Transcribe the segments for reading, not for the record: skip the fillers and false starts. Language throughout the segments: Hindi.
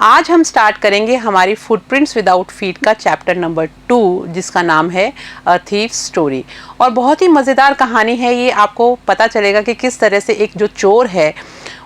आज हम स्टार्ट करेंगे हमारी फुटप्रिंट्स विदाउट फीट का चैप्टर नंबर 2, जिसका नाम है अ थीफ स्टोरी। और बहुत ही मज़ेदार कहानी है ये। आपको पता चलेगा कि किस तरह से एक जो चोर है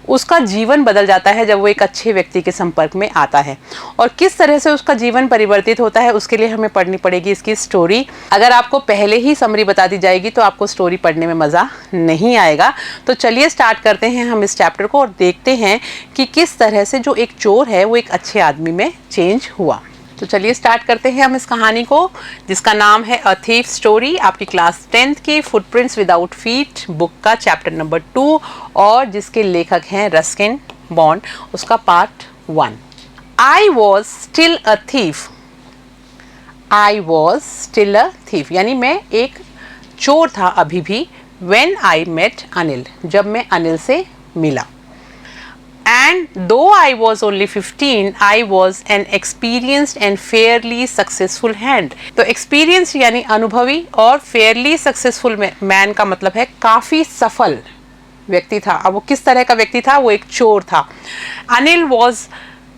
उसका जीवन बदल जाता है जब वो एक अच्छे व्यक्ति के संपर्क में आता है, और किस तरह से उसका जीवन परिवर्तित होता है। उसके लिए हमें पढ़नी पड़ेगी इसकी स्टोरी। अगर आपको पहले ही समरी बता दी जाएगी तो आपको स्टोरी पढ़ने में मज़ा नहीं आएगा। तो चलिए स्टार्ट करते हैं हम इस चैप्टर को और देखते हैं कि किस तरह से जो एक चोर है वो एक अच्छे आदमी में चेंज हुआ। तो चलिए स्टार्ट करते हैं हम इस कहानी को, जिसका नाम है अ थीफ स्टोरी। आपकी क्लास 10th की फुटप्रिंट्स विदाउट फीट बुक का चैप्टर नंबर 2, और जिसके लेखक हैं रस्किन बॉन्ड, उसका part 1। I was still a thief. I was still a thief यानी मैं एक चोर था अभी भी। व्हेन आई मेट अनिल, जब मैं अनिल से मिला। And though I was only 15, I was an experienced and fairly successful hand. तो experienced यानी अनुभवी, और fairly successful man का मतलब है काफ़ी सफल व्यक्ति था। अब वो किस तरह का व्यक्ति था? वो एक चोर था। Anil was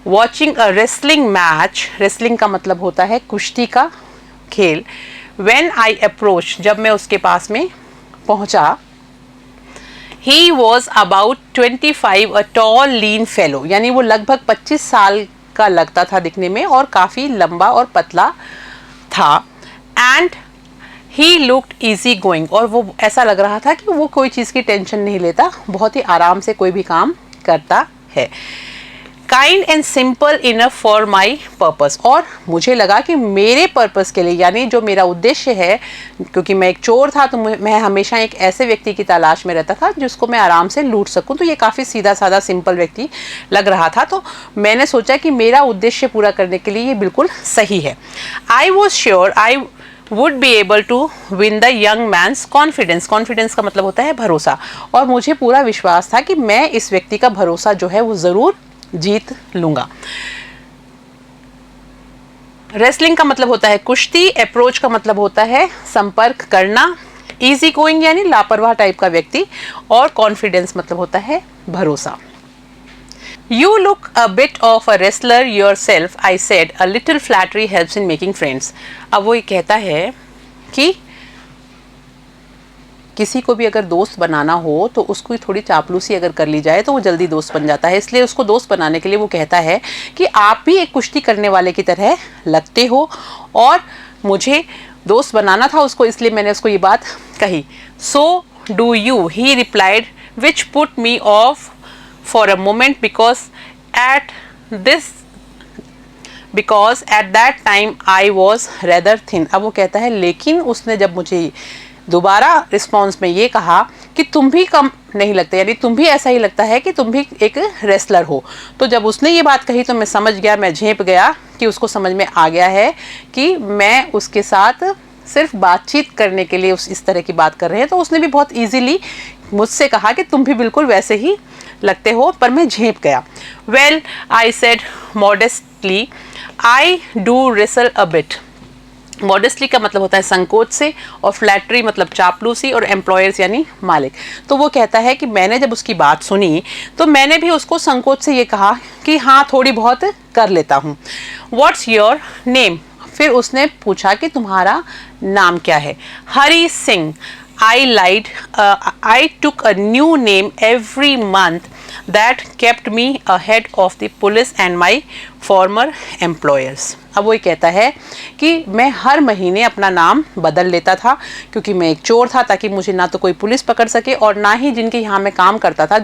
watching a wrestling match. wrestling का मतलब होता है कुश्ती का खेल। When I approached, जब मैं उसके पास में पहुंचा। He was about 25, a tall, lean fellow. यानी वो लगभग 25 साल का लगता था दिखने में, और काफ़ी लंबा और पतला था। And he looked easy going, और वो ऐसा लग रहा था कि वो कोई चीज़ की टेंशन नहीं लेता, बहुत ही आराम से कोई भी काम करता है। Kind and simple enough for my purpose, और मुझे लगा कि मेरे पर्पस के लिए, यानी जो मेरा उद्देश्य है, क्योंकि मैं एक चोर था तो मैं हमेशा एक ऐसे व्यक्ति की तलाश में रहता था जिसको मैं आराम से लूट सकूं। तो ये काफ़ी सीधा साधा सिंपल व्यक्ति लग रहा था। तो मैंने सोचा कि मेरा उद्देश्य पूरा करने के लिए ये बिल्कुल सही है। I was sure I would be able to win the young man's confidence. Confidence का मतलब होता है भरोसा, और मुझे पूरा विश्वास था कि मैं इस व्यक्ति का भरोसा जो है वो ज़रूर जीत लूंगा। रेसलिंग का मतलब होता है कुश्ती। अप्रोच का मतलब होता है संपर्क करना। इजी गोइंग यानी लापरवाह टाइप का व्यक्ति, और कॉन्फिडेंस मतलब होता है भरोसा। You look a bit of a wrestler yourself, I said. A little flattery helps in making friends. अब वो ये कहता है कि किसी को भी अगर दोस्त बनाना हो तो उसको थोड़ी चापलूसी अगर कर ली जाए तो वो जल्दी दोस्त बन जाता है। इसलिए उसको दोस्त बनाने के लिए वो कहता है कि आप भी एक कुश्ती करने वाले की तरह लगते हो, और मुझे दोस्त बनाना था उसको, इसलिए मैंने उसको ये बात कही। So do you, he replied, which put me off for a moment because at that time I was rather thin. अब वो कहता है लेकिन उसने जब मुझे दोबारा रिस्पॉन्स में ये कहा कि तुम भी कम नहीं लगते, यानी तुम भी ऐसा ही लगता है कि तुम भी एक रेसलर हो। तो जब उसने ये बात कही तो मैं समझ गया, मैं झेप गया कि उसको समझ में आ गया है कि मैं उसके साथ सिर्फ बातचीत करने के लिए इस तरह की बात कर रहे हैं। तो उसने भी बहुत ईजीली मुझसे कहा कि तुम भी बिल्कुल वैसे ही लगते हो, पर मैं झेप गया। Well I said modestly, I do wrestle a bit. Modestly का मतलब होता है संकोच से, और फ्लैटरी मतलब चापलूसी, और एम्प्लॉयर्स यानी मालिक। तो वो कहता है कि मैंने जब उसकी बात सुनी तो मैंने भी उसको संकोच से ये कहा कि हाँ थोड़ी बहुत कर लेता हूँ। What's your name? फिर उसने पूछा कि तुम्हारा नाम क्या है? Hari Singh. I lied. I took a new name every month that kept me ahead of the police and my former employers. अब वो ये कहता है कि मैं हर महीने अपना नाम बदल लेता था, क्योंकि मैं एक चोर था, ताकि मुझे ना तो कोई पुलिस पकड़ सके और ना ही जिनके यहाँ मैं काम करता था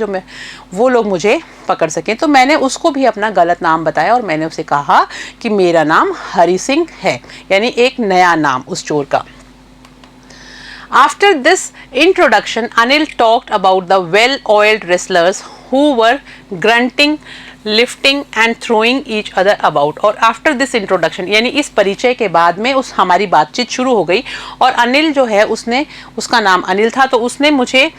वो लोग मुझे पकड़ सकें। तो मैंने उसको भी अपना गलत नाम बताया, और मैंने उसे कहा कि मेरा नाम हरी सिंह है, यानी एक नया नाम उस चोर का। After this introduction, Anil talked about the well-oiled wrestlers who were grunting, lifting and throwing each other about. और after this introduction यानी इस परिचय के बाद में हमारी बातचीत शुरू हो गई, और अनिल जो है उसका नाम अनिल था, तो उसने मुझे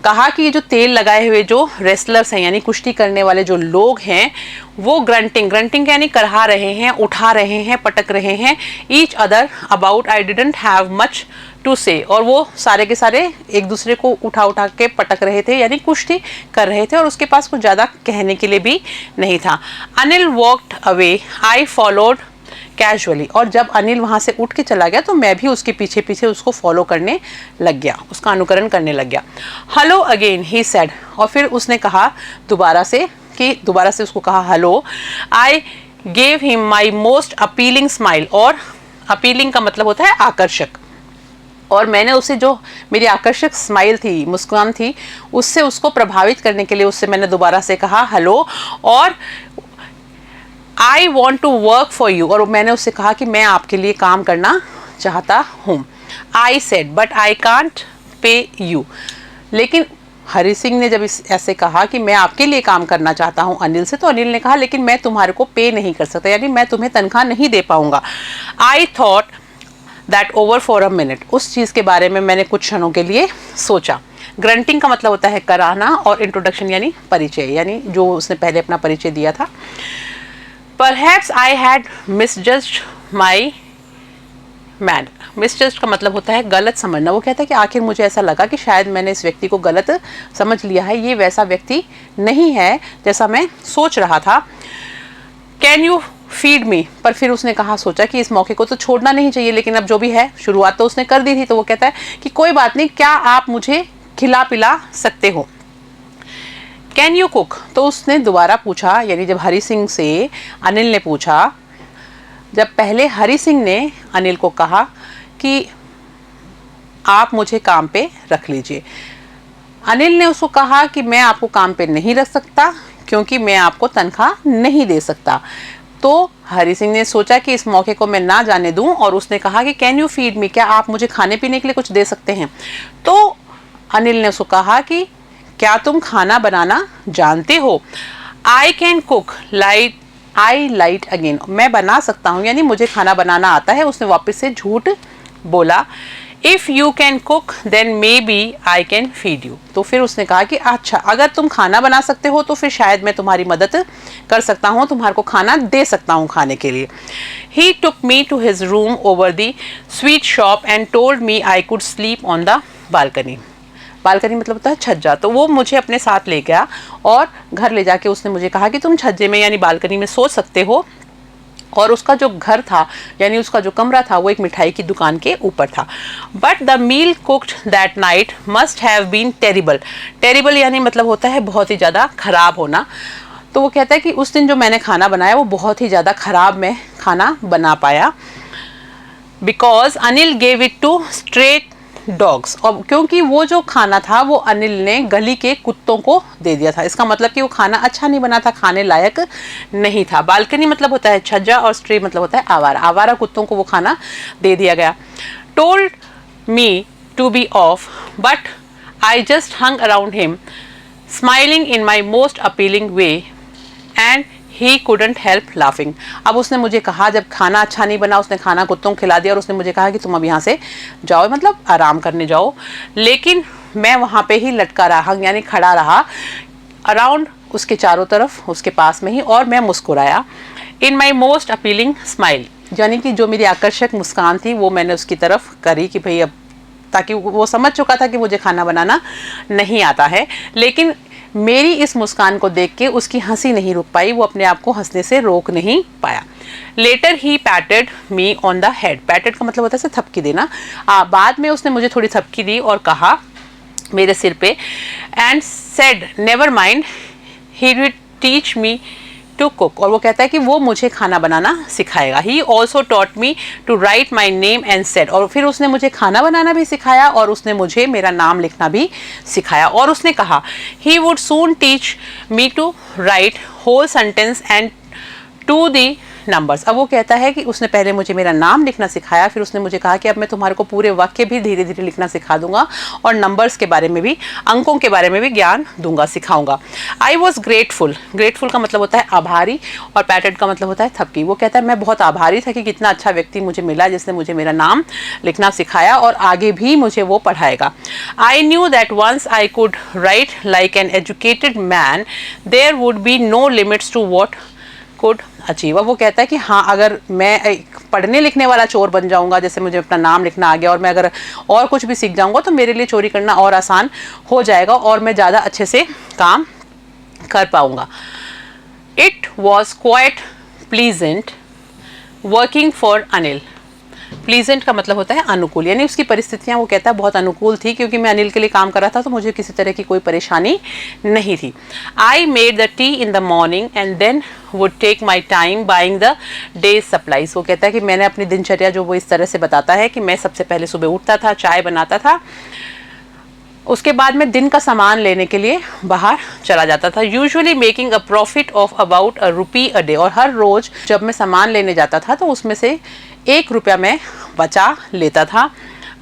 कहा कि ये जो तेल लगाए हुए जो रेसलर्स हैं यानी कुश्ती करने वाले जो लोग हैं वो ग्रंटिंग यानी करहा रहे हैं, उठा रहे हैं, पटक रहे हैं each other about I didn't have much to say, और वो सारे के सारे एक दूसरे को उठा के पटक रहे थे यानी कुश्ती कर रहे थे और उसके पास कुछ ज़्यादा कहने के लिए भी नहीं था। Anil walked away, I followed casually, और जब अनिल वहाँ से उठ के चला गया तो मैं भी उसके पीछे पीछे उसको फॉलो करने लग गया, उसका अनुकरण करने लग गया। हेलो अगेन ही सेड, और फिर उसने कहा दोबारा से उसको कहा hello. I gave him my most appealing smile, और अपीलिंग का मतलब होता है आकर्षक, और मैंने उसे जो मेरी आकर्षक स्माइल थी, मुस्कान थी, उससे उसको प्रभावित करने के लिए उससे मैंने दोबारा से कहा हेलो। और I want to work for you, और मैंने उससे कहा कि मैं आपके लिए काम करना चाहता हूँ। I said but I can't pay you, लेकिन हरि सिंह ने जब ऐसे कहा कि मैं आपके लिए काम करना चाहता हूँ अनिल से, तो अनिल ने कहा लेकिन मैं तुम्हारे को पे नहीं कर सकता, यानी मैं तुम्हें तनख्वाह नहीं दे पाऊंगा। I thought that over for a minute, उस चीज़ के बारे में मैंने कुछ क्षणों के लिए सोचा। ग्रंटिंग का मतलब होता है कराना, और इंट्रोडक्शन यानी परिचय, यानी जो उसने पहले अपना परिचय दिया था। Perhaps I had misjudged my man. Misjudged का मतलब होता है गलत समझना। वो कहता है कि आखिर मुझे ऐसा लगा कि शायद मैंने इस व्यक्ति को गलत समझ लिया है, ये वैसा व्यक्ति नहीं है जैसा मैं सोच रहा था। Can you feed me? पर फिर उसने कहा, सोचा कि इस मौके को तो छोड़ना नहीं चाहिए, लेकिन अब जो भी है शुरुआत तो उसने कर दी थी, तो वो कहता है कि कोई बात नहीं, क्या आप मुझे खिला पिला सकते हो? Can you cook? तो उसने दोबारा पूछा, यानी जब हरि सिंह से अनिल ने पूछा, जब पहले हरि सिंह ने अनिल को कहा कि आप मुझे काम पे रख लीजिए, अनिल ने उसको कहा कि मैं आपको काम पे नहीं रख सकता क्योंकि मैं आपको तनख्वाह नहीं दे सकता। तो हरि सिंह ने सोचा कि इस मौके को मैं ना जाने दूं, और उसने कहा कि कैन यू फीड मी, क्या आप मुझे खाने पीने के लिए कुछ दे सकते हैं? तो अनिल ने उसको कहा कि क्या तुम खाना बनाना जानते हो? I can cook light, I light again, मैं बना सकता हूँ, यानी मुझे खाना बनाना आता है। उसने वापस से झूठ बोला। If you can cook then maybe I can feed you, तो फिर उसने कहा कि अच्छा, अगर तुम खाना बना सकते हो तो फिर शायद मैं तुम्हारी मदद कर सकता हूँ, तुम्हारे को खाना दे सकता हूँ खाने के लिए। He took me to his room over the sweet shop and told me I could sleep on the balcony. Balcony मतलब होता है छज्जा, तो वो मुझे अपने साथ ले गया और घर ले जाके उसने मुझे कहा कि तुम छज्जे में यानी बालकनी में सो सकते हो। और उसका जो घर था यानी उसका जो कमरा था वो एक मिठाई की दुकान के ऊपर था। But the meal cooked that night must have been terrible. Terrible यानी मतलब होता है बहुत ही ज़्यादा खराब होना। तो वो कहता है कि उस दिन जो मैंने खाना बनाया वो बहुत ही ज़्यादा खराब मैं खाना बना पाया। Because Anil gave it to stray dogs, और क्योंकि वो जो खाना था वो अनिल ने गली के कुत्तों को दे दिया था। इसका मतलब कि वो खाना अच्छा नहीं बना था, खाने लायक नहीं था। बालकनी मतलब होता है छज्जा और स्ट्रे मतलब होता है आवारा। आवारा कुत्तों को वो खाना दे दिया गया। Told me to be off but I just hung around him smiling in my most appealing way and he couldn't help laughing। अब उसने मुझे कहा, जब खाना अच्छा नहीं बना उसने खाना कुत्तों को खिला दिया और उसने मुझे कहा कि तुम अब यहाँ से जाओ, मतलब आराम करने जाओ। लेकिन मैं वहाँ पे ही लटका रहा यानी खड़ा रहा अराउंड उसके चारों तरफ, उसके पास में ही, और मैं मुस्कुराया। इन माई मोस्ट अपीलिंग स्माइल, यानी कि जो मेरी आकर्षक मुस्कान थी वो मैंने उसकी तरफ करी कि भाई अब, ताकि वो समझ चुका था कि मुझे खाना बनाना नहीं आता है। लेकिन मेरी इस मुस्कान को देख के उसकी हंसी नहीं रुक पाई, वो अपने आप को हंसने से रोक नहीं पाया। Later he patted me on the head. Patted का मतलब होता है थपकी देना। बाद में उसने मुझे थोड़ी थपकी दी और कहा मेरे सिर पे, and said never mind he will teach me to cook. और वो कहता है कि वो मुझे खाना बनाना सिखाएगा। He also taught me to write my name and said, और फिर उसने मुझे खाना बनाना भी सिखाया और उसने मुझे मेरा नाम लिखना भी सिखाया। और उसने कहा he would soon teach me to write whole sentence and to the numbers. अब वो कहता है कि उसने पहले मुझे मेरा नाम लिखना सिखाया, फिर उसने मुझे कहा कि अब मैं तुम्हारे को पूरे वाक्य भी धीरे धीरे लिखना सिखा दूंगा और नंबर्स के बारे में भी, अंकों के बारे में भी ज्ञान दूंगा, सिखाऊंगा। I was grateful. ग्रेटफुल का मतलब होता है आभारी और पैटेड का मतलब होता है थपकी। वो कहता है मैं बहुत आभारी था कि कितना अच्छा व्यक्ति मुझे मिला जिसने मुझे मेरा नाम लिखना सिखाया और आगे भी मुझे वो पढ़ाएगा। I knew that once I could write like an educated man there would be no limits to what could achieve. वो कहता है कि हाँ, अगर मैं एक पढ़ने लिखने वाला चोर बन जाऊंगा, जैसे मुझे अपना नाम लिखना आ गया और मैं अगर और कुछ भी सीख जाऊंगा तो मेरे लिए चोरी करना और आसान हो जाएगा और मैं ज़्यादा अच्छे से काम कर पाऊंगा। It was quite pleasant working for Anil. Pleasant का मतलब होता है अनुकूल, यानी उसकी परिस्थितियां वो कहता है बहुत अनुकूल थी क्योंकि मैं अनिल के लिए काम कर रहा था तो मुझे किसी तरह की कोई परेशानी नहीं थी। I made the tea in the morning and then would take my time buying the day supplies. वो कहता है कि मैंने अपनी दिनचर्या जो वो इस तरह से बताता है कि मैं सबसे पहले सुबह उठता था, चाय बनाता था, उसके बाद मैं दिन का सामान लेने के लिए बाहर चला जाता था, usually making a profit of about ₹1 a day. और हर रोज जब मैं सामान लेने जाता था तो उसमें से ₹1 मैं बचा लेता था।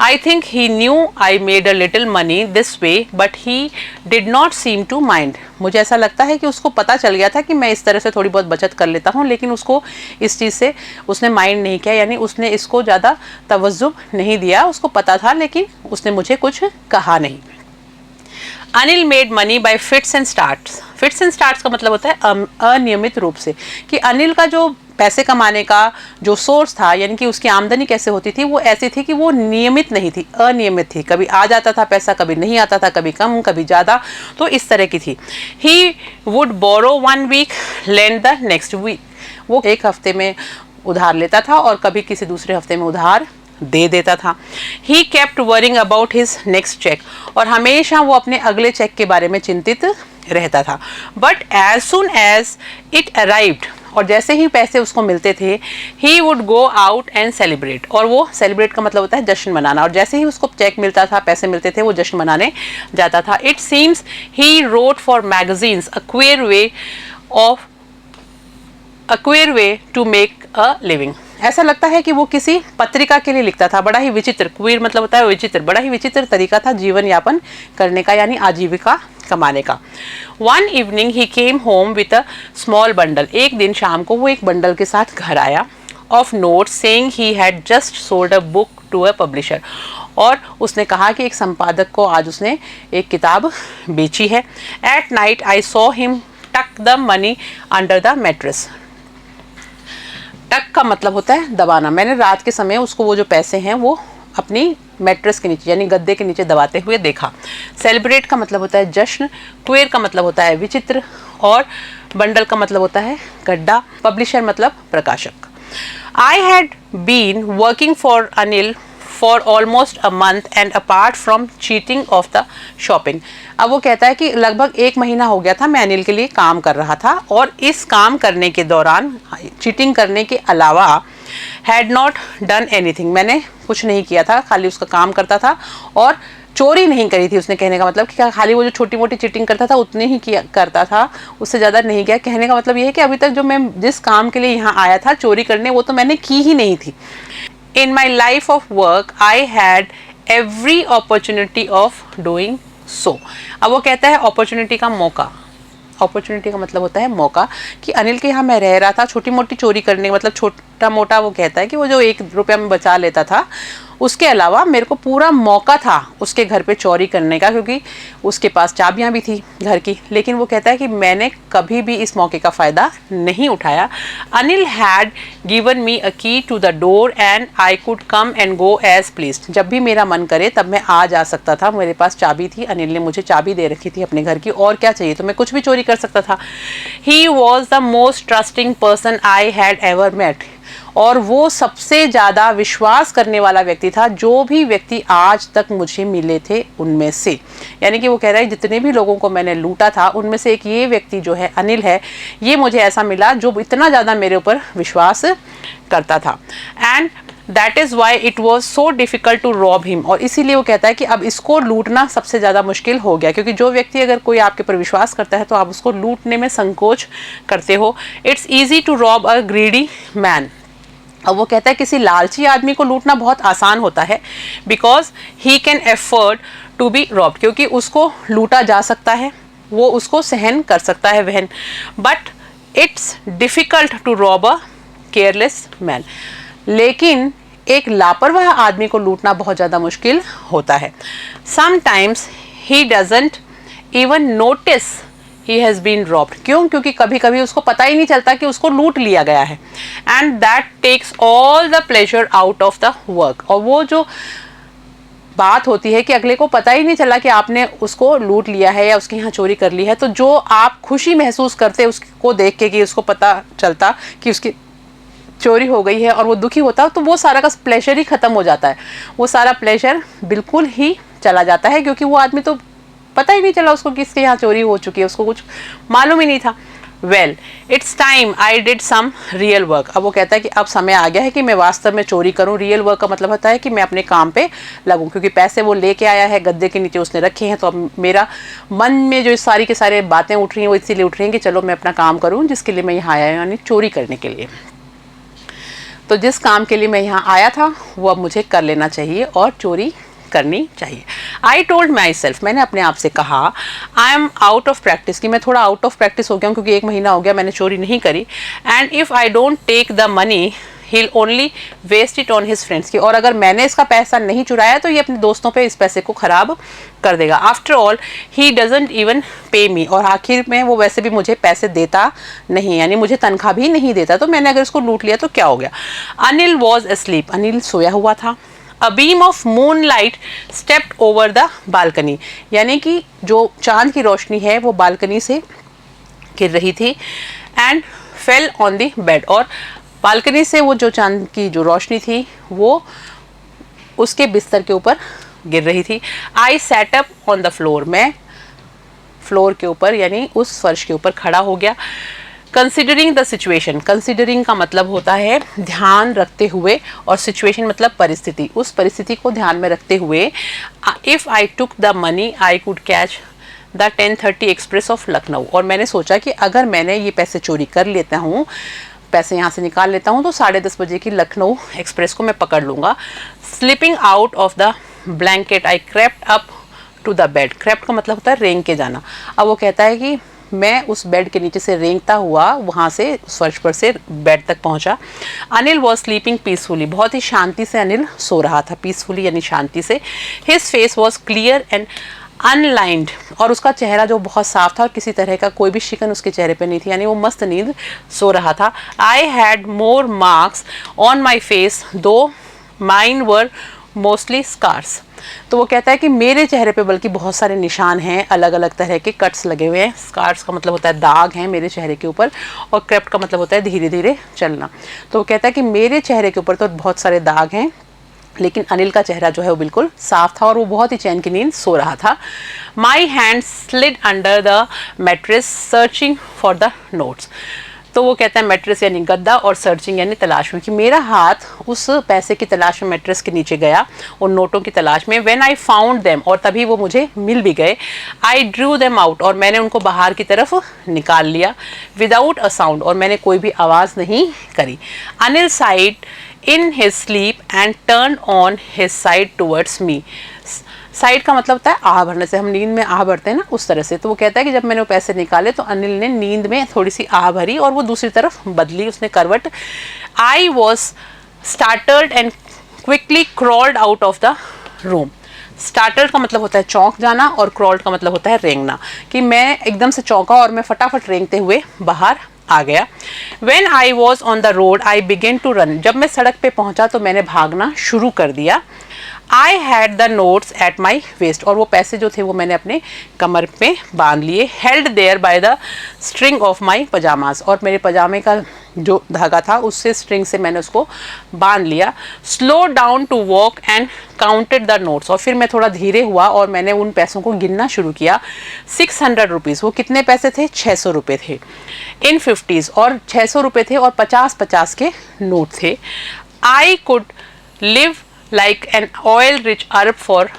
I think he knew I made a little money this way but he did not seem to mind. मुझे ऐसा लगता है कि उसको पता चल गया था कि मैं इस तरह से थोड़ी बहुत बचत कर लेता हूँ, लेकिन उसको इस चीज़ से उसने माइंड नहीं किया, यानी उसने इसको ज़्यादा तवज्जो नहीं दिया। उसको पता था लेकिन उसने मुझे कुछ कहा नहीं। Anil made money by fits and starts. Fits and starts का मतलब होता है अनियमित रूप से, कि अनिल का जो पैसे कमाने का जो सोर्स था, यानी कि उसकी आमदनी कैसे होती थी, वो ऐसी थी कि वो नियमित नहीं थी, अनियमित थी। कभी आ जाता था पैसा, कभी नहीं आता था, कभी कम कभी ज़्यादा, तो इस तरह की थी। He would borrow 1 week lend the next week. वो एक हफ्ते में उधार लेता था और कभी किसी दूसरे हफ्ते में उधार दे देता था। He kept worrying about his next cheque. और हमेशा वो अपने अगले चेक के बारे में चिंतित रहता था। But as soon as it arrived, और जैसे ही पैसे उसको मिलते थे, he would go out and celebrate. और वो सेलिब्रेट का मतलब होता है जश्न मनाना। और जैसे ही उसको चेक मिलता था, पैसे मिलते थे, वो जश्न मनाने जाता था। It seems he wrote for magazines a queer way to make a living. ऐसा लगता है कि वो किसी पत्रिका के लिए लिखता था। बड़ा ही विचित्र, क्वीर मतलब होता है विचित्र, बड़ा ही विचित्र तरीका था जीवन यापन करने का, यानी आजीविका कमाने का। One evening he came home with a small bundle. एक दिन शाम को वो एक बंडल के साथ घर आया, of notes saying he had just sold a book to a publisher. और उसने कहा कि एक संपादक को आज उसने एक किताब बेची है। At night I saw him tuck the money under the mattress. Tuck का मतलब होता है दबाना। मैंने रात के समय उसको वो जो पैसे हैं वो अपनी मैट्रेस के नीचे यानी गद्दे के नीचे दबाते हुए देखा। सेलिब्रेट का मतलब होता है जश्न, क्वेर का मतलब होता है विचित्र, और बंडल का मतलब होता है गड्ढा, पब्लिशर मतलब प्रकाशक। I had been working for Anil for almost a month and apart from cheating of the shopping. अब वो कहता है कि लगभग 1 महीना हो गया था मैं अनिल के लिए काम कर रहा था, और इस काम करने के दौरान चीटिंग करने के अलावा हैड नॉट डन एनीथिंग, मैंने कुछ नहीं किया था, खाली उसका काम करता था और चोरी नहीं करी थी। उसने कहने का मतलब कि खाली वो जो छोटी मोटी चीटिंग करता था उतने ही किया करता था, उससे ज़्यादा नहीं किया। कहने का मतलब ये है कि अभी तक जो मैं जिस काम के लिए यहाँ आया था चोरी करने, वो तो मैंने की ही नहीं थी। In my life of work, I had every opportunity of doing so. अब वो कहता है अपॉर्चुनिटी का मौका। अपॉर्चुनिटी का मतलब होता है मौका, कि अनिल के यहाँ मैं रह रहा था, छोटी मोटी चोरी करने मतलब छोटा मोटा, वो कहता है कि वो जो ₹1 में बचा लेता था, उसके अलावा मेरे को पूरा मौका था उसके घर पे चोरी करने का, क्योंकि उसके पास चाबियां भी थी घर की। लेकिन वो कहता है कि मैंने कभी भी इस मौके का फ़ायदा नहीं उठाया। Anil had given me a key to the door and I could come and go as pleased. जब भी मेरा मन करे तब मैं आ जा सकता था, मेरे पास चाबी थी, अनिल ने मुझे चाबी दे रखी थी अपने घर की, और क्या चाहिए, तो मैं कुछ भी चोरी कर सकता था। He was the most trusting person I had ever met. और वो सबसे ज़्यादा विश्वास करने वाला व्यक्ति था जो भी व्यक्ति आज तक मुझे मिले थे उनमें से। यानी कि वो कह रहा है जितने भी लोगों को मैंने लूटा था उनमें से एक ये व्यक्ति जो है अनिल है, ये मुझे ऐसा मिला जो इतना ज़्यादा मेरे ऊपर विश्वास करता था। And that is why it was so difficult to rob him. और इसीलिए वो कहता है कि अब इसको लूटना सबसे ज़्यादा मुश्किल हो गया, क्योंकि जो व्यक्ति अगर कोई आपके पर विश्वास करता है तो आप उसको लूटने में संकोच करते हो। It's easy to rob a greedy man. अब वो कहता है किसी लालची आदमी को लूटना बहुत आसान होता है, because he can afford to be robbed, क्योंकि उसको लूटा जा सकता है, वो उसको सहन कर सकता है वहन। But it's difficult to rob a careless man, लेकिन एक लापरवाह आदमी को लूटना बहुत ज़्यादा मुश्किल होता है। Sometimes he doesn't even notice he has been robbed. क्यों? क्योंकि कभी कभी उसको पता ही नहीं चलता कि उसको लूट लिया गया है। And that takes all the pleasure out of the work. और वो जो बात होती है कि अगले को पता ही नहीं चला कि आपने उसको लूट लिया है या उसके यहाँ चोरी कर ली है, तो जो आप खुशी महसूस करते उसको देख के कि उसको पता चलता कि उसकी चोरी हो गई है और वो दुखी होता, तो वो सारा का प्लेजर ही ख़त्म हो जाता है। वो सारा प्लेजर बिल्कुल ही चला जाता है, क्योंकि वो आदमी तो पता ही नहीं चला उसको किसके यहाँ चोरी हो चुकी है, उसको कुछ मालूम ही नहीं था। Well it's time I did some real work. अब वो कहता है कि अब समय आ गया है कि मैं वास्तव में चोरी करूं। रियल वर्क का मतलब होता है कि मैं अपने काम पे लगूं, क्योंकि पैसे वो लेके आया है, गद्दे के नीचे उसने रखे हैं, तो अब मेरा मन में जो सारी के सारे बातें उठ रही हैं वो इसीलिए उठ रही हैं कि चलो मैं अपना काम करूं जिसके लिए मैं यहाँ आया, यानी चोरी करने के लिए। तो जिस काम के लिए मैं यहाँ आया था वो अब मुझे कर लेना चाहिए और चोरी करनी चाहिए। आई टोल्ड माई सेल्फ, मैंने अपने आप से कहा, I am out of practice, कि मैं थोड़ा आउट ऑफ प्रैक्टिस हो गया हूँ, क्योंकि 1 महीना हो गया मैंने चोरी नहीं करी। And if I don't take the money he'll only waste it on his friends, की और अगर मैंने इसका पैसा नहीं चुराया तो ये अपने दोस्तों पे इस पैसे को ख़राब कर देगा। After all he doesn't even पे मी, और आखिर में वो वैसे भी मुझे पैसे देता नहीं, यानी मुझे तनख्वाह भी नहीं देता, तो मैंने अगर इसको लूट लिया तो क्या हो गया। अनिल वॉज asleep, अनिल सोया हुआ था। A beam of moonlight stepped over the balcony, यानी कि जो चांद की रोशनी है वो बालकनी से गिर रही थी। And fell on the bed, और बालकनी से वो जो चांद की जो रोशनी थी वो उसके बिस्तर के ऊपर गिर रही थी। I sat up on the floor, मैं फ्लोर के ऊपर यानी उस फर्श के ऊपर खड़ा हो गया। कंसिडरिंग द सिचुएशन, कंसिडरिंग का मतलब होता है ध्यान रखते हुए, और सिचुएशन मतलब परिस्थिति, उस परिस्थिति को ध्यान में रखते हुए। If I took the money I could catch the 10:30 express of Lucknow, और मैंने सोचा कि अगर मैंने ये पैसे चोरी कर लेता हूँ, पैसे यहाँ से निकाल लेता हूँ, तो 10:30 बजे की लखनऊ एक्सप्रेस को मैं पकड़ लूँगा। Slipping out of the blanket I crept up to the bed, crept का मतलब होता है रेंग के जाना। अब वो कहता है कि मैं उस बेड के नीचे से रेंगता हुआ वहाँ से उस फर्श पर से बेड तक पहुँचा। अनिल वॉज स्लीपिंग पीसफुली, बहुत ही शांति से अनिल सो रहा था, पीसफुली यानी शांति से। His face was clear and unlined, और उसका चेहरा जो बहुत साफ था और किसी तरह का कोई भी शिकन उसके चेहरे पे नहीं थी, यानी वो मस्त नींद सो रहा था। I had more marks on my face दो माइन वर मोस्टली स्कार्स, तो वो कहता है कि मेरे चेहरे पे बल्कि बहुत सारे निशान हैं, अलग अलग तरह के कट्स लगे हुए हैं। स्कार्स का मतलब होता है दाग हैं मेरे चेहरे के ऊपर, और क्रेप्ट का मतलब होता है धीरे धीरे चलना। तो वो कहता है कि मेरे चेहरे के ऊपर तो बहुत सारे दाग हैं, लेकिन अनिल का चेहरा जो है वो बिल्कुल साफ था और वो बहुत ही चैन की नींद सो रहा था। My hand slid under the mattress searching for the notes, तो वो कहता है मैट्रेस यानी गद्दा और सर्चिंग यानी तलाश में, कि मेरा हाथ उस पैसे की तलाश में मैट्रेस के नीचे गया और नोटों की तलाश में। व्हेन आई फाउंड देम, और तभी वो मुझे मिल भी गए। आई ड्रू देम आउट, और मैंने उनको बाहर की तरफ निकाल लिया। विदाउट अ साउंड, और मैंने कोई भी आवाज़ नहीं करी। Anil side in his sleep and turn on his side towards me, side का मतलब होता है आह भरने से, हम नींद में आह भरते हैं ना, उस तरह से। तो वो कहता है कि जब मैंने वो पैसे निकाले तो अनिल ने नींद में थोड़ी सी आह भरी और वो दूसरी तरफ बदली, उसने करवट। I was startled and quickly crawled out of the room. Startled का मतलब होता है चौंक जाना, और क्रॉल्ड का मतलब होता है रेंगना, कि मैं एकदम से चौंका और मैं फटाफट रेंगते हुए बाहर आ गया। When I was on the road, I began to run. जब मैं सड़क पे पहुंचा तो मैंने भागना शुरू कर दिया। I had the notes at my waist, और वो पैसे जो थे वो मैंने अपने कमर पे बांध लिए। Held there by the string of my pajamas, और मेरे पजामे का जो धागा था उससे स्ट्रिंग से मैंने उसको बांध लिया। Slow down to walk and counted the notes, और फिर मैं थोड़ा धीरे हुआ और मैंने उन पैसों को गिनना शुरू किया। 600 रुपीज़, वो कितने पैसे थे? 600 रुपये थे। इन 50s, और 600 रुपये थे और 50-50 के नोट थे। I could live like an oil rich Arab for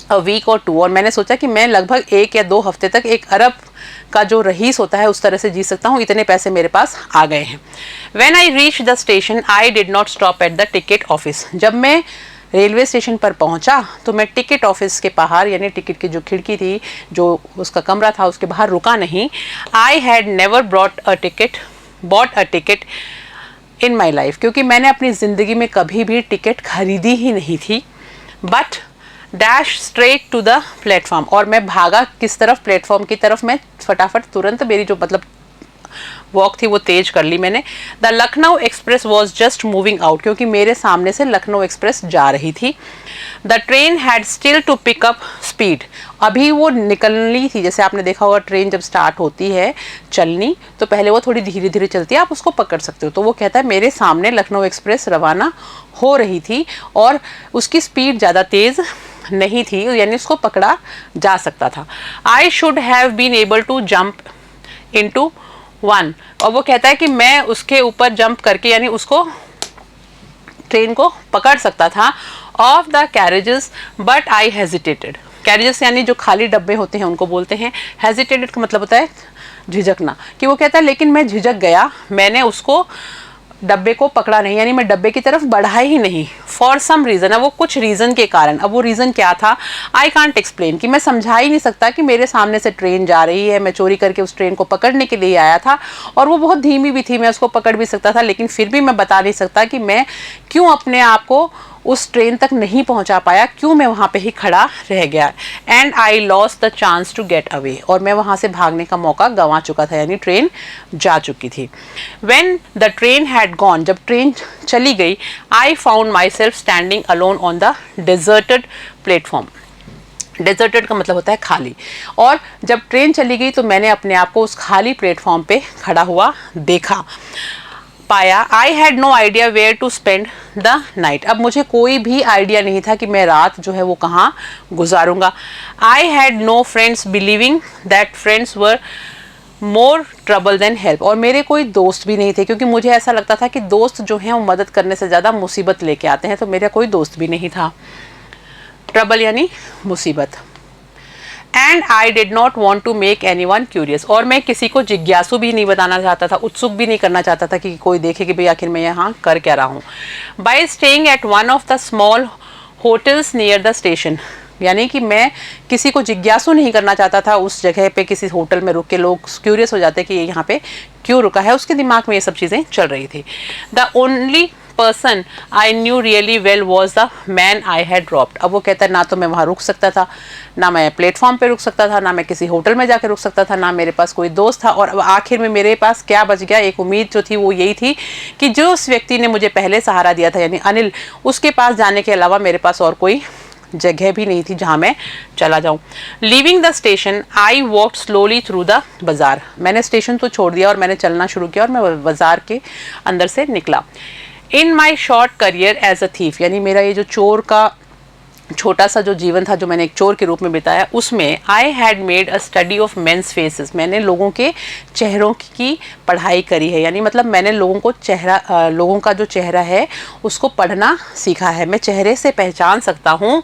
a week or two. और मैंने सोचा कि मैं लगभग 1 या 2 हफ्ते तक एक अरब का जो रईस होता है उस तरह से जी सकता हूँ, इतने पैसे मेरे पास आ गए हैं। When I reached the station, I did not stop at the ticket office। जब मैं रेलवे स्टेशन पर पहुंचा तो मैं टिकट ऑफिस के बाहर, यानी टिकट की जो खिड़की थी, जो उसका कमरा था, उसके बाहर रुका नहीं। I had never bought a ticket in my life, क्योंकि मैंने अपनी ज़िंदगी में कभी भी टिकट खरीदी ही नहीं थी। But dash straight to the platform, और मैं भागा किस तरफ, प्लेटफॉर्म की तरफ। मैं फटाफट तुरंत, मेरी जो मतलब वॉक थी वो तेज कर ली मैंने। The Lucknow express was just moving out, क्योंकि मेरे सामने से लखनऊ एक्सप्रेस जा रही थी। The train had still to pick up speed, अभी वो निकलनी थी। जैसे आपने देखा होगा ट्रेन जब स्टार्ट होती है चलनी तो पहले वो थोड़ी धीरे धीरे चलती है, आप उसको पकड़ सकते हो। तो वो कहता है मेरे सामने लखनऊ एक्सप्रेस रवाना हो रही थी और उसकी स्पीड ज़्यादा तेज़ नहीं थी, यानी उसको पकड़ा जा सकता था। I should have been able to jump into one, और वो कहता है कि मैं उसके ऊपर जंप करके, यानी उसको ट्रेन को पकड़ सकता था, of the carriages, but I hesitated. Carriages यानी जो खाली डब्बे होते हैं उनको बोलते हैं। हेजिटेटेड का मतलब होता है झिझकना, कि वो कहता है लेकिन मैं झिझक गया, मैंने उसको डब्बे को पकड़ा नहीं, यानी मैं डब्बे की तरफ बढ़ा ही नहीं। फॉर सम रीज़न, अब वो कुछ रीज़न के कारण, अब वो रीज़न क्या था आई कांट एक्सप्लेन, कि मैं समझा ही नहीं सकता कि मेरे सामने से ट्रेन जा रही है, मैं चोरी करके उस ट्रेन को पकड़ने के लिए आया था और वो बहुत धीमी भी थी, मैं उसको पकड़ भी सकता था, लेकिन फिर भी मैं बता नहीं सकता कि मैं क्यों अपने आप को उस ट्रेन तक नहीं पहुंचा पाया, क्यों मैं वहाँ पे ही खड़ा रह गया। And I lost the chance to get away, और मैं वहाँ से भागने का मौका गंवा चुका था, यानी ट्रेन जा चुकी थी। When the train had gone, जब ट्रेन चली गई, आई found my self standing alone on the deserted platform. Deserted का मतलब होता है खाली, और जब ट्रेन चली गई तो मैंने अपने आप को उस खाली प्लेटफॉर्म पे खड़ा हुआ देखा, पाया। I had no idea where to spend the night, अब मुझे कोई भी आइडिया नहीं था कि मैं रात जो है वो कहाँ गुजारूंगा। I had no friends, believing that friends were more trouble than help, और मेरे कोई दोस्त भी नहीं थे, क्योंकि मुझे ऐसा लगता था कि दोस्त जो हैं वो मदद करने से ज़्यादा मुसीबत लेके आते हैं, तो मेरा कोई दोस्त भी नहीं था। ट्रबल यानी मुसीबत। And I did not want to make anyone curious, और मैं किसी को जिज्ञासु भी नहीं बताना चाहता था, उत्सुक भी नहीं करना चाहता था कि कोई देखे कि भाई आखिर मैं यहाँ कर क्या रहा हूँ। By staying at one of the small hotels near the station, यानी कि मैं किसी को जिज्ञासु नहीं करना चाहता था उस जगह पे, किसी होटल में रुक के लोग क्यूरियस हो जाते कि ये यहाँ पे क्यों रुका है, उसके दिमाग में ये सब चीज़ें चल रही थी। The only person I knew really well was the man I had dropped, अब वो कहता है ना तो मैं वहाँ रुक सकता था, ना मैं प्लेटफॉर्म पे रुक सकता था, ना मैं किसी होटल में जाकर रुक सकता था, ना मेरे पास कोई दोस्त था, और अब आखिर में मेरे पास क्या बच गया। एक उम्मीद जो थी वो यही थी कि जो उस व्यक्ति ने मुझे पहले सहारा दिया था, यानी अनिल, उसके पास जाने के अलावा मेरे पास और कोई जगह भी नहीं थी जहाँ मैं चला जाऊँ। Leaving the station I walk slowly through the बाज़ार, मैंने स्टेशन तो छोड़ दिया और मैंने चलना शुरू किया और मैं बाज़ार के अंदर से निकला। In my short career as a thief, यानी मेरा ये जो चोर का छोटा सा जो जीवन था, जो मैंने एक चोर के रूप में बिताया, उसमें I had made a study of men's faces, मैंने लोगों के चेहरों की पढ़ाई करी है, यानी मतलब मैंने लोगों का जो चेहरा है उसको पढ़ना सीखा है। मैं चेहरे से पहचान सकता हूँ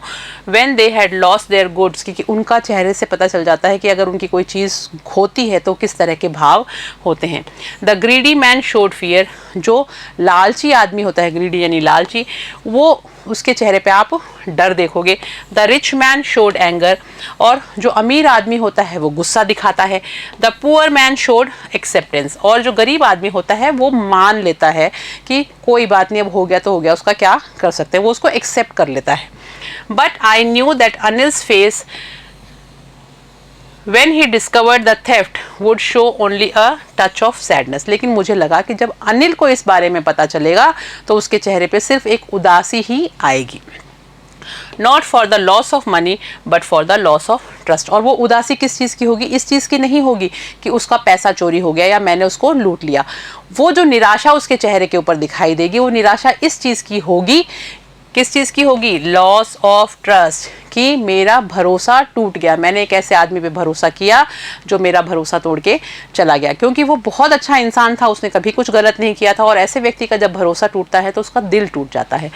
when they had lost their goods, क्योंकि उनका चेहरे से पता चल जाता है कि अगर उनकी कोई चीज़ खोती है तो किस तरह के भाव होते हैं। The greedy man showed fear, जो लालची आदमी होता है, ग्रीडी यानी लालची, वो उसके चेहरे पे आप डर देखोगे। The rich man showed anger, और जो अमीर आदमी होता है वो गुस्सा दिखाता है। The poor man showed acceptance, और जो गरीब आदमी होता है वो मान लेता है कि कोई बात नहीं, अब हो गया तो हो गया, उसका क्या कर सकते हैं, वो उसको एक्सेप्ट कर लेता है। But I knew that Anil's face When he discovered the theft would show only a touch of sadness, लेकिन मुझे लगा कि जब अनिल को इस बारे में पता चलेगा तो उसके चेहरे पे सिर्फ एक उदासी ही आएगी। Not for the loss of money but for the loss of trust, और वो उदासी किस चीज़ की होगी, इस चीज़ की नहीं होगी कि उसका पैसा चोरी हो गया या मैंने उसको लूट लिया। वो जो निराशा उसके चेहरे के ऊपर दिखाई देगी, वो निराशा इस चीज़ की होगी किस चीज़ की होगी? लॉस ऑफ ट्रस्ट, कि मेरा भरोसा टूट गया, मैंने एक ऐसे आदमी पे भरोसा किया जो मेरा भरोसा तोड़ के चला गया, क्योंकि वो बहुत अच्छा इंसान था, उसने कभी कुछ गलत नहीं किया था, और ऐसे व्यक्ति का जब भरोसा टूटता है तो उसका दिल टूट जाता है।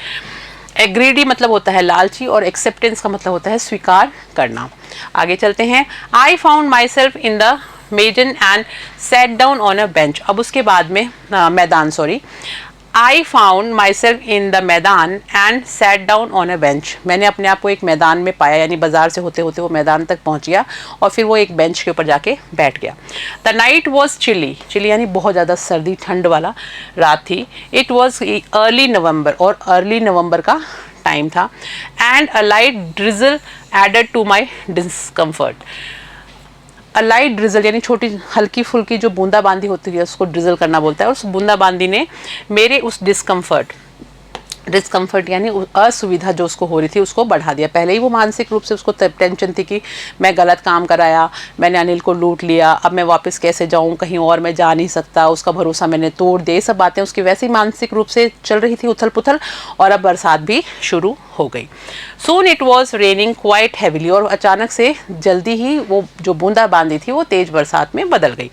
एग्रीडी मतलब होता है लालची, और एक्सेप्टेंस का मतलब होता है स्वीकार करना। आगे चलते हैं। I found myself in the maidan and sat down on a bench. अब उसके बाद में मैदान, sorry, I found myself in the maidan and sat down on a bench. मैंने अपने आप को एक मैदान में पाया, यानी बाजार से होते होते वो मैदान तक पहुंच गया और फिर वो एक बेंच के ऊपर जाके बैठ गया। The night was chilly, chilly यानी बहुत ज़्यादा सर्दी ठंड वाला रात थी। इट वॉज अर्ली नवंबर, और अर्ली नवंबर का टाइम था। And a light drizzle added to my discomfort. A light drizzle यानी छोटी हल्की फुल्की जो बूंदाबांदी होती है उसको ड्रिजल करना बोलता है, और उस बूंदाबांदी ने मेरे उस डिस्कम्फर्ट यानी असुविधा जो उसको हो रही थी उसको बढ़ा दिया। पहले ही वो मानसिक रूप से उसको टेंशन थी कि मैं गलत काम कराया, मैंने अनिल को लूट लिया, अब मैं वापस कैसे जाऊं, कहीं और मैं जा नहीं सकता, उसका भरोसा मैंने तोड़ दिया, ये सब बातें उसकी वैसे ही मानसिक रूप से चल रही थी, उथल पुथल, और अब बरसात भी शुरू हो गई। Soon it was raining quite heavily, और अचानक से जल्दी ही वो जो बूंदाबांदी थी वो तेज बरसात में बदल गई।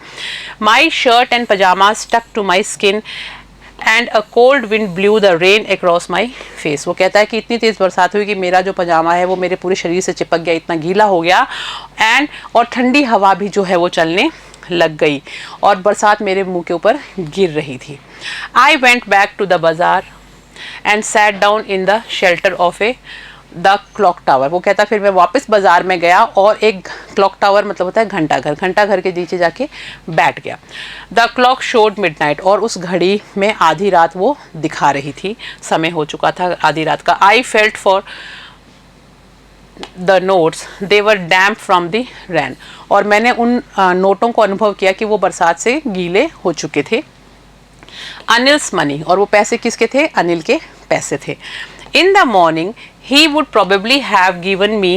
My shirt and pyjama stuck to my skin and a cold wind blew the rain across my face. वो कहता है कि इतनी तेज़ बरसात हुई कि मेरा जो पजामा है वो मेरे पूरे शरीर से चिपक गया, इतना गीला हो गया, और ठंडी हवा भी जो है वो चलने लग गई, और बरसात मेरे मुंह के ऊपर गिर रही थी। I went back to the bazaar and sat down in the shelter of the clock tower. वो कहता फिर मैं वापस बाजार में गया और एक क्लॉक टावर मतलब होता है घंटा घर के नीचे जाके बैठ गया। द क्लॉक शोड मिडनाइट, और उस घड़ी में आधी रात वो दिखा रही थी, समय हो चुका था आधी रात का। I felt for the notes they were damp from the rain, और मैंने उन नोटों को अनुभव किया कि वो बरसात से गीले हो चुके थे। अनिल्स मनी, और वो पैसे किसके थे? अनिल के पैसे थे। इन the morning he would probably have given me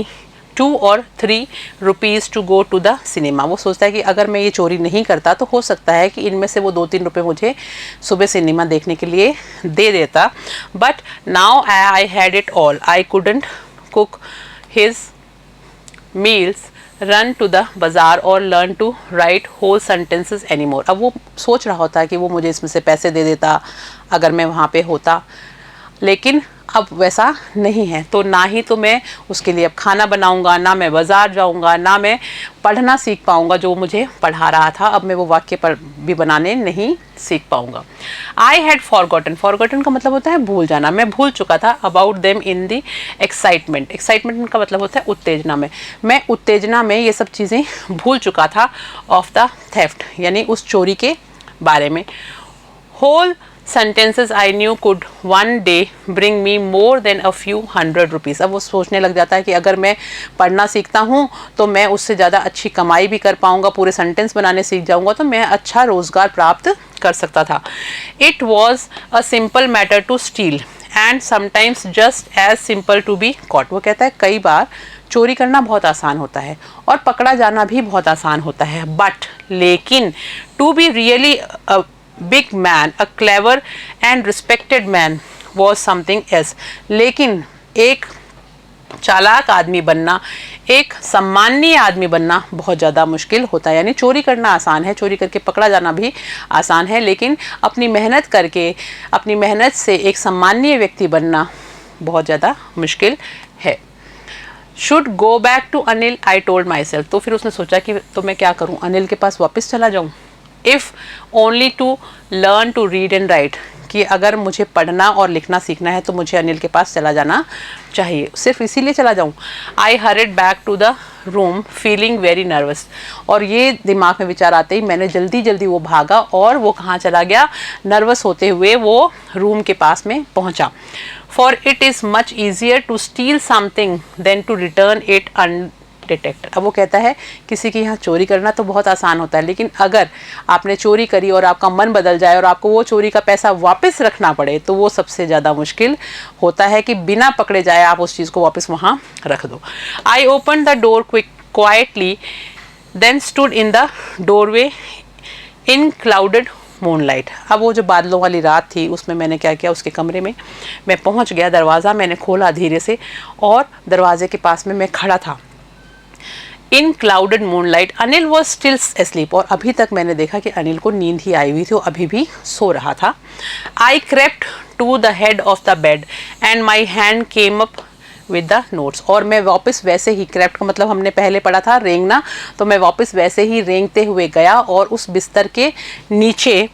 2 or 3 rupees to go to the cinema। वो सोचता है कि अगर मैं ये चोरी नहीं करता तो हो सकता है कि इनमें से वो 2-3 रुपए मुझे सुबह सिनेमा देखने के लिए दे देता। But now I had it all, I couldn't cook his meals, run to the bazaar or learn to write whole sentences anymore। अब वो सोच रहा होता है कि वो मुझे इसमें से पैसे दे देता अगर मैं वहाँ पे होता, लेकिन अब वैसा नहीं है, तो ना ही तो मैं उसके लिए अब खाना बनाऊंगा, ना मैं बाजार जाऊंगा, ना मैं पढ़ना सीख पाऊंगा जो मुझे पढ़ा रहा था, अब मैं वो वाक्य पर भी बनाने नहीं सीख पाऊंगा। आई हैड फॉरगॉटन, फॉरगॉटन का मतलब होता है भूल जाना, मैं भूल चुका था about them in the excitement, excitement का मतलब होता है उत्तेजना में, मैं उत्तेजना में ये सब चीज़ें भूल चुका था ऑफ द थेफ्ट यानी उस चोरी के बारे में। Whole sentences I knew could one day bring me more than a few hundred rupees। अब वो सोचने लग जाता है कि अगर मैं पढ़ना सीखता हूँ तो मैं उससे ज़्यादा अच्छी कमाई भी कर पाऊँगा, पूरे सेंटेंस बनाने सीख जाऊँगा तो मैं अच्छा रोज़गार प्राप्त कर सकता था। It was a simple matter to steal and sometimes just as simple to be caught। वो कहता है कई बार चोरी करना बहुत आसान होता है और पकड़ा जाना भी बहुत आसान होता है, बट लेकिन to be really big man, a clever and respected man was something else। लेकिन एक चालाक आदमी बनना, एक सम्माननीय आदमी बनना बहुत ज़्यादा मुश्किल होता है। यानी चोरी करना आसान है, चोरी करके पकड़ा जाना भी आसान है, लेकिन अपनी मेहनत करके, अपनी मेहनत से एक सम्माननीय व्यक्ति बनना बहुत ज़्यादा मुश्किल है। Should go back to Anil, I told myself. तो फिर उसने सोचा कि तो मैं क्या करूँ, अनिल के पास वापस चला जाऊँ। If only to learn to read and write, कि अगर मुझे पढ़ना और लिखना सीखना है तो मुझे अनिल के पास चला जाना चाहिए, सिर्फ इसीलिए चला जाऊँ। I hurried back to the room feeling very nervous, और ये दिमाग में विचार आते ही मैंने जल्दी जल्दी वो भागा, और वो कहाँ चला गया, नर्वस होते हुए वो रूम के पास में पहुँचा। For it is much easier to steal something than to return it undetected. अब वो कहता है किसी के यहाँ चोरी करना तो बहुत आसान होता है, लेकिन अगर आपने चोरी करी और आपका मन बदल जाए और आपको वो चोरी का पैसा वापस रखना पड़े तो वो सबसे ज़्यादा मुश्किल होता है कि बिना पकड़े जाए आप उस चीज़ को वापस वहाँ रख दो। I open the door quietly then stood in the doorway in clouded moonlight. अब वो जो बादलों वाली रात थी उसमें मैंने क्या किया, उसके कमरे में मैं पहुंच गया, दरवाज़ा मैंने खोला धीरे से और दरवाजे के पास में मैं खड़ा था। In clouded moonlight Anil was still asleep, और अभी तक मैंने देखा कि अनिल को नींद ही आई हुई थी, वो अभी भी सो रहा था। I crept to the head of the bed and my hand came up with the notes, और मैं वापस वैसे ही, क्रेप्ट का मतलब हमने पहले पढ़ा था रेंगना, तो मैं वापस वैसे ही रेंगते हुए गया और उस बिस्तर के नीचे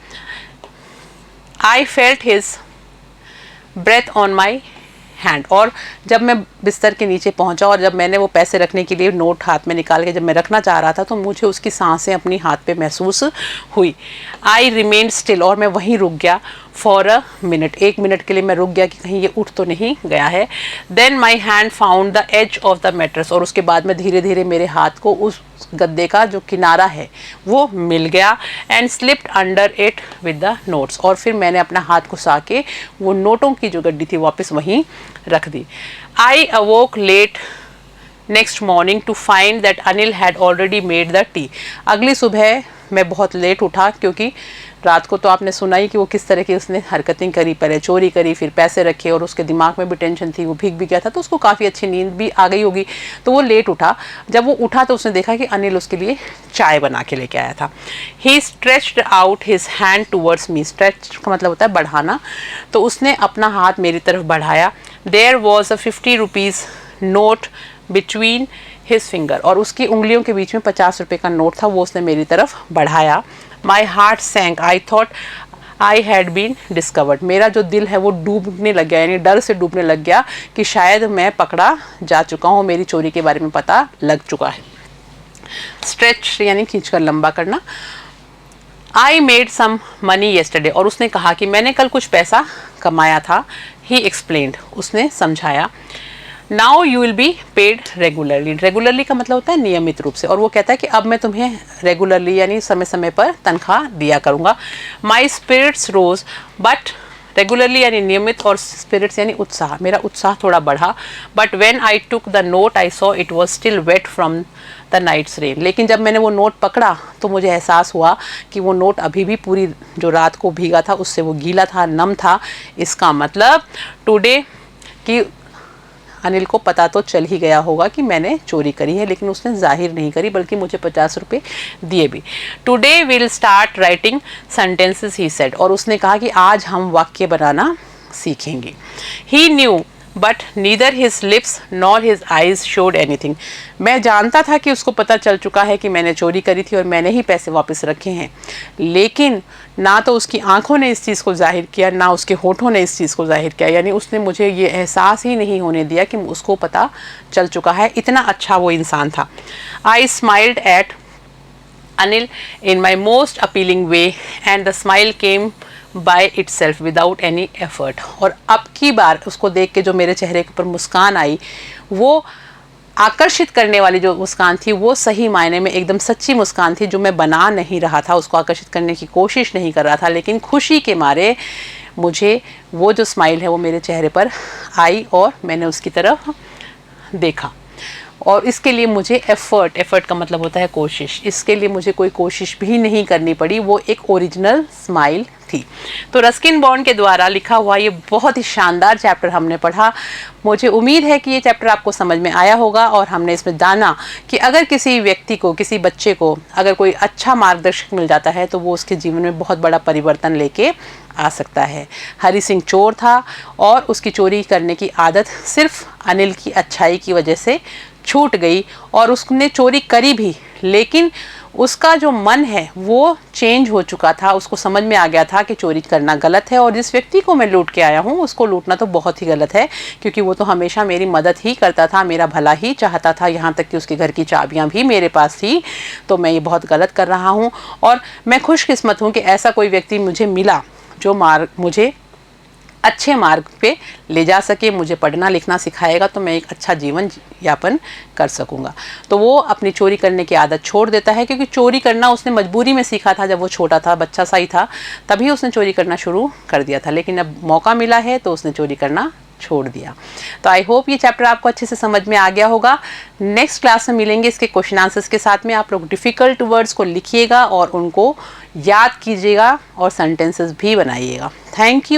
I felt his breath on my hand, और जब मैं बिस्तर के नीचे पहुंचा और जब मैंने वो पैसे रखने के लिए नोट हाथ में निकाल के जब मैं रखना चाह रहा था तो मुझे उसकी सांसें अपनी हाथ पे महसूस हुई। आई रिमेन्ड स्टिल, और मैं वहीं रुक गया फॉर अ मिनट, 1 मिनट के लिए मैं रुक गया कि कहीं ये उठ तो नहीं गया है। Then my hand found the edge of the mattress, और उसके बाद में धीरे धीरे मेरे हाथ को उस गद्दे का जो किनारा है वो मिल गया। And slipped under it with the notes, और फिर मैंने अपना हाथ घुसा के वो नोटों की जो गड्डी थी वापस वहीं रख दी। I awoke late next morning to find that Anil had already made the tea. अगली सुबह मैं बहुत लेट उठा, क्योंकि रात को तो आपने सुना ही कि वो किस तरह की उसने हरकतें करी, पहले चोरी करी फिर पैसे रखे, और उसके दिमाग में भी टेंशन थी, वो भीग भी गया था तो उसको काफ़ी अच्छी नींद भी आ गई होगी, तो वो लेट उठा। जब वो उठा तो उसने देखा कि अनिल उसके लिए चाय बना के लेके आया था। He stretched out his hand towards me, stretch का मतलब होता है बढ़ाना, तो उसने अपना हाथ मेरी तरफ बढ़ाया। There was a 50 rupees note between his finger, और उसकी उंगलियों के बीच में 50 रुपये का नोट था, वो उसने मेरी तरफ बढ़ाया। My heart sank, I thought I had been discovered, मेरा जो दिल है वो डूबने लग गया, यानी डर से डूबने लग गया कि शायद मैं पकड़ा जा चुका हूँ, मेरी चोरी के बारे में पता लग चुका है। स्ट्रेच यानी खींचकर लंबा करना। I made some money yesterday, और उसने कहा कि मैंने कल कुछ पैसा कमाया था। ही एक्सप्लेन्ड, उसने समझाया। Now you will be paid regularly, regularly का मतलब होता है नियमित रूप से, और वो कहता है कि अब मैं तुम्हें रेगुलरली यानी समय समय पर तनख्वाह दिया करूँगा। माई स्पिरिट्स रोज, बट रेगुलरली यानी नियमित और स्पिरिट्स यानी उत्साह, मेरा उत्साह थोड़ा बढ़ा। But when I took the note I saw it was still wet from the night's rain, लेकिन जब मैंने वो नोट पकड़ा तो मुझे एहसास हुआ कि वो नोट अभी भी पूरी जो रात को भीगा था उससे वो गीला था, नम था। इसका मतलब टुडे कि अनिल को पता तो चल ही गया होगा कि मैंने चोरी करी है, लेकिन उसने जाहिर नहीं करी बल्कि मुझे 50 रुपये दिए भी। Today will start writing sentences he said, और उसने कहा कि आज हम वाक्य बनाना सीखेंगे। He knew but neither his lips nor his eyes showed anything, मैं जानता था कि उसको पता चल चुका है कि मैंने चोरी करी थी और मैंने ही पैसे वापस रखे हैं, लेकिन ना तो उसकी आंखों ने इस चीज़ को जाहिर किया ना उसके होठों ने इस चीज़ को जाहिर किया, यानी उसने मुझे ये एहसास ही नहीं होने दिया कि उसको पता चल चुका है, इतना अच्छा वो इंसान था। I smiled at Anil in my most appealing way and the smile came by itself without any effort, और अब की बार उसको देख के जो मेरे चेहरे के ऊपर मुस्कान आई वो आकर्षित करने वाली जो मुस्कान थी वो सही मायने में एकदम सच्ची मुस्कान थी, जो मैं बना नहीं रहा था, उसको आकर्षित करने की कोशिश नहीं कर रहा था, लेकिन खुशी के मारे मुझे वो जो स्माइल है वो मेरे चेहरे पर आई और मैंने उसकी तरफ देखा। और इसके लिए मुझे एफर्ट का मतलब होता है कोशिश, इसके लिए मुझे कोई कोशिश भी नहीं करनी पड़ी, वो एक ओरिजिनल स्माइल थी। तो रस्किन बॉन्ड के द्वारा लिखा हुआ ये बहुत ही शानदार चैप्टर हमने पढ़ा। मुझे उम्मीद है कि ये चैप्टर आपको समझ में आया होगा और हमने इसमें जाना कि अगर किसी व्यक्ति को, किसी बच्चे को अगर कोई अच्छा मार्गदर्शक मिल जाता है तो वो उसके जीवन में बहुत बड़ा परिवर्तन लेके आ सकता है। हरी सिंह चोर था और उसकी चोरी करने की आदत सिर्फ अनिल की अच्छाई की वजह से छूट गई और उसने चोरी करी भी, लेकिन उसका जो मन है वो चेंज हो चुका था, उसको समझ में आ गया था कि चोरी करना गलत है और जिस व्यक्ति को मैं लूट के आया हूँ उसको लूटना तो बहुत ही गलत है, क्योंकि वो तो हमेशा मेरी मदद ही करता था, मेरा भला ही चाहता था, यहाँ तक कि उसके घर की चाबियाँ भी मेरे पास थी। तो मैं ये बहुत गलत कर रहा हूँ और मैं खुशकिस्मत हूँ कि ऐसा कोई व्यक्ति मुझे मिला जो मुझे अच्छे मार्ग पे ले जा सके, मुझे पढ़ना लिखना सिखाएगा तो मैं एक अच्छा जीवन यापन कर सकूंगा। तो वो अपनी चोरी करने की आदत छोड़ देता है, क्योंकि चोरी करना उसने मजबूरी में सीखा था, जब वो छोटा था, बच्चा सा ही था, तभी उसने चोरी करना शुरू कर दिया था, लेकिन अब मौका मिला है तो उसने चोरी करना छोड़ दिया। तो आई होप ये चैप्टर आपको अच्छे से समझ में आ गया होगा। नेक्स्ट क्लास में मिलेंगे इसके क्वेश्चन आंसर्स के साथ में। आप लोग डिफ़िकल्ट वर्ड्स को लिखिएगा और उनको याद कीजिएगा और सेंटेंसेस भी बनाइएगा। Thank you.